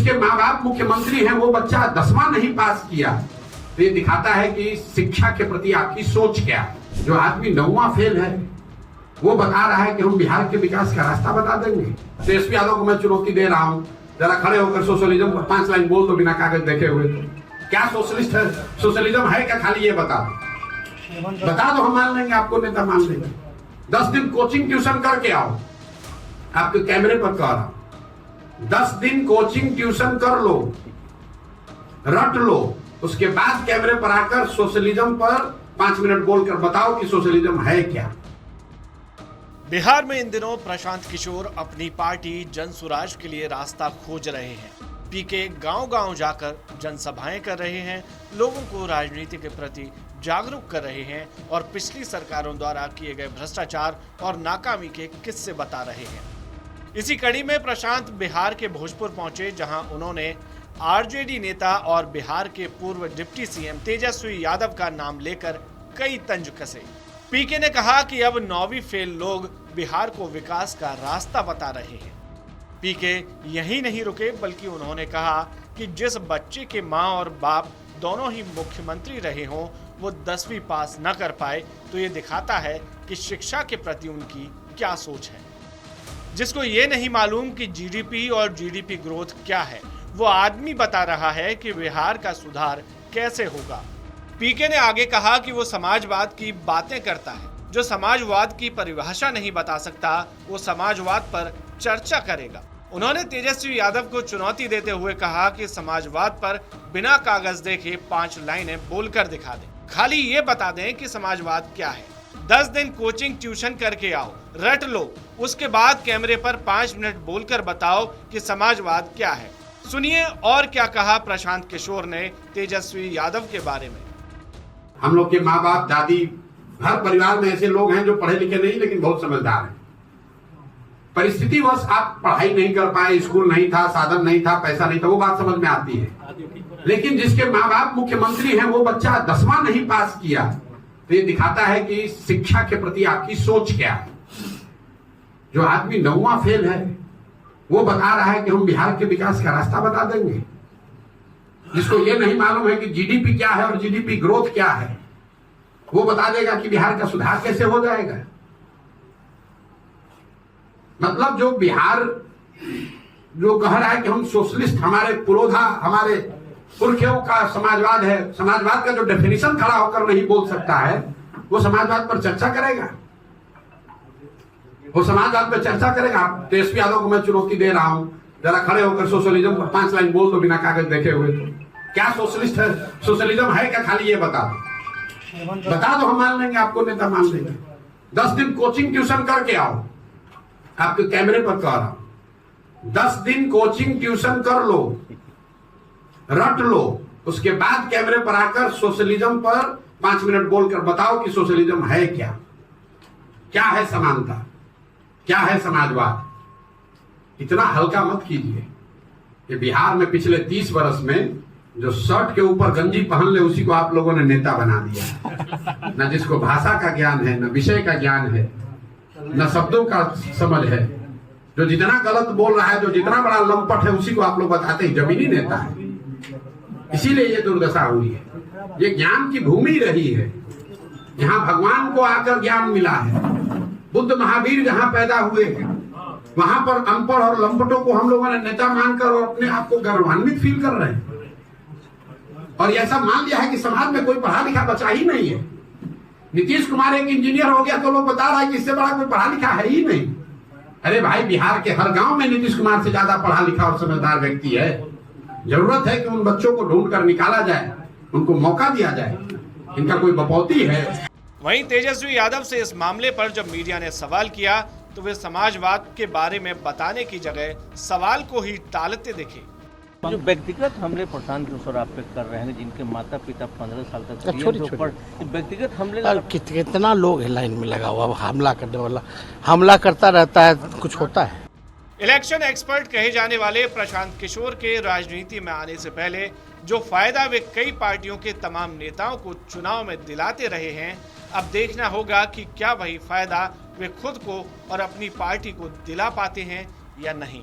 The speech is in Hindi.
जिसके माँ बाप मुख्यमंत्री हैं वो बच्चा 10वां नहीं पास किया, तो ये दिखाता है कि शिक्षा के प्रति आपकी सोच क्या है। जो आदमी 9वां फेल है वो बता रहा है कि हम बिहार के विकास का रास्ता बता देंगे। तेजस्वी यादव को मैं चुनौती दे रहा हूँ, जरा खड़े होकर सोशलिज्म पर 5 लाइन बोल दो बिना कागज देखे हुए। क्या सोशलिस्ट है, सोशलिज्म है क्या, खाली ये बता दो हम मान लेंगे, आपको नेता मान लेंगे। 10 दिन कोचिंग ट्यूशन करके आओ, आपके कैमरे पर कह रहा हूं, 10 दिन कोचिंग ट्यूशन कर लो, रट लो, उसके बाद कैमरे पर आकर सोशलिज्म पर 5 मिनट बोलकर बताओ कि सोशलिज्म है क्या। बिहार में इन दिनों प्रशांत किशोर अपनी पार्टी जन सुराज के लिए रास्ता खोज रहे हैं। पीके गांव-गांव जाकर जनसभाएं कर रहे हैं, लोगों को राजनीति के प्रति जागरूक कर रहे हैं और पिछली सरकारों द्वारा किए गए भ्रष्टाचार और नाकामी के किस्से बता रहे हैं। इसी कड़ी में प्रशांत बिहार के भोजपुर पहुंचे, जहां उन्होंने आरजेडी नेता और बिहार के पूर्व डिप्टी सीएम तेजस्वी यादव का नाम लेकर कई तंज कसे। पीके ने कहा कि अब 9वीं फेल लोग बिहार को विकास का रास्ता बता रहे हैं। पीके यही नहीं रुके, बल्कि उन्होंने कहा कि जिस बच्चे के माँ और बाप दोनों ही मुख्यमंत्री रहे हों, वो 10वीं पास न कर पाए, तो ये दिखाता है कि शिक्षा के प्रति उनकी क्या सोच है। जिसको ये नहीं मालूम कि जीडीपी और जीडीपी ग्रोथ क्या है, वो आदमी बता रहा है कि बिहार का सुधार कैसे होगा। पीके ने आगे कहा कि वो समाजवाद की बातें करता है, जो समाजवाद की परिभाषा नहीं बता सकता, वो समाजवाद पर चर्चा करेगा। उन्होंने तेजस्वी यादव को चुनौती देते हुए कहा कि समाजवाद पर बिना कागज देखे 5 लाइनें बोलकर दिखा दें, खाली ये बता दें कि समाजवाद क्या है। 10 दिन कोचिंग ट्यूशन करके आओ, रट लो, उसके बाद कैमरे पर 5 मिनट बोलकर बताओ कि समाजवाद क्या है। सुनिए और क्या कहा प्रशांत किशोर ने तेजस्वी यादव के बारे में। हम लोग के माँ बाप, दादी, हर परिवार में ऐसे लोग हैं जो पढ़े लिखे नहीं लेकिन बहुत समझदार हैं। परिस्थितिवश आप पढ़ाई नहीं कर पाए, स्कूल नहीं था, साधन नहीं था, पैसा नहीं था, वो बात समझ में आती है। लेकिन जिसके माँ बाप मुख्यमंत्री हैं वो बच्चा 10वां नहीं पास किया, तो ये दिखाता है कि शिक्षा के प्रति आपकी सोच क्या है। जो आदमी 9वां फेल है वो बता रहा है कि हम बिहार के विकास का रास्ता बता देंगे। जिसको ये नहीं मालूम है कि जीडीपी क्या है और जीडीपी ग्रोथ क्या है, वो बता देगा कि बिहार का सुधार कैसे हो जाएगा। मतलब जो बिहार जो कह रहा है कि हम सोशलिस्ट, हमारे पुरोधा, हमारे पुरखों का समाजवाद है, समाजवाद का जो डेफिनेशन खड़ा होकर नहीं बोल सकता है, वो समाजवाद पर चर्चा करेगा, वो समाजवाद पर चर्चा करेगा। तेजस्वी यादव को मैं चुनौती दे रहा हूं, जरा खड़े होकर सोशलिज्म पर 5 लाइन बोल दो बिना कागज देखे हुए। क्या सोशलिस्ट है, सोशलिज्म है क्या, खाली ये बता दो हम मान लेंगे, आपको नेता मान लेंगे। 10 दिन कोचिंग ट्यूशन करके आओ, आपके कैमरे पर कह रहा हूं, 10 दिन कोचिंग ट्यूशन कर लो, रट लो, उसके बाद कैमरे पर आकर सोशलिज्म पर 5 मिनट बोलकर बताओ कि सोशलिज्म है क्या, क्या है समानता, क्या है समाजवाद। इतना हल्का मत कीजिए कि बिहार में पिछले 30 वर्ष में जो शर्ट के ऊपर गंजी पहन ले उसी को आप लोगों ने नेता बना दिया। न जिसको भाषा का ज्ञान है, न विषय का ज्ञान है, न शब्दों का समझ है, जो जितना गलत बोल रहा है, जो जितना बड़ा लंपट है, उसी को आप लोग बताते हैं जमीनी नेता है। इसीलिए ये दुर्दशा हुई है। ये ज्ञान की भूमि रही है, यहाँ भगवान को आकर ज्ञान मिला है। बुद्ध महावीर जहाँ पैदा हुए हैं, वहां पर अनपढ़ और लंपटों को हम लोगों ने नेता मानकर और अपने आप को गौरवान्वित फील कर रहे हैं। और यह सब मान लिया है कि समाज में कोई पढ़ा लिखा बचा ही नहीं है। नीतीश कुमार एक इंजीनियर हो गया तो लोग बता रहा है कि इससे बड़ा कोई पढ़ा लिखा है ही नहीं। अरे भाई, बिहार के हर गांव में नीतीश कुमार से ज्यादा पढ़ा लिखा और समझदार व्यक्ति है। जरूरत है कि उन बच्चों को ढूंढ कर निकाला जाए, उनको मौका दिया जाए। इनका कोई बपौती है। वहीं तेजस्वी यादव से इस मामले पर जब मीडिया ने सवाल किया तो वे समाजवाद के बारे में बताने की जगह सवाल को ही टालते दिखे। जो व्यक्तिगत हमले प्रशांत किशोर आप पे कर रहे हैं, जिनके माता पिता 15 साल तक व्यक्तिगत हमले, कितना लोग है लाइन में लगा हुआ, हमला करने वाला हमला करता रहता है, कुछ होता है। इलेक्शन एक्सपर्ट कहे जाने वाले प्रशांत किशोर के राजनीति में आने से पहले जो फायदा वे कई पार्टियों के तमाम नेताओं को चुनाव में दिलाते रहे हैं, अब देखना होगा कि क्या वही फायदा वे खुद को और अपनी पार्टी को दिला पाते हैं या नहीं।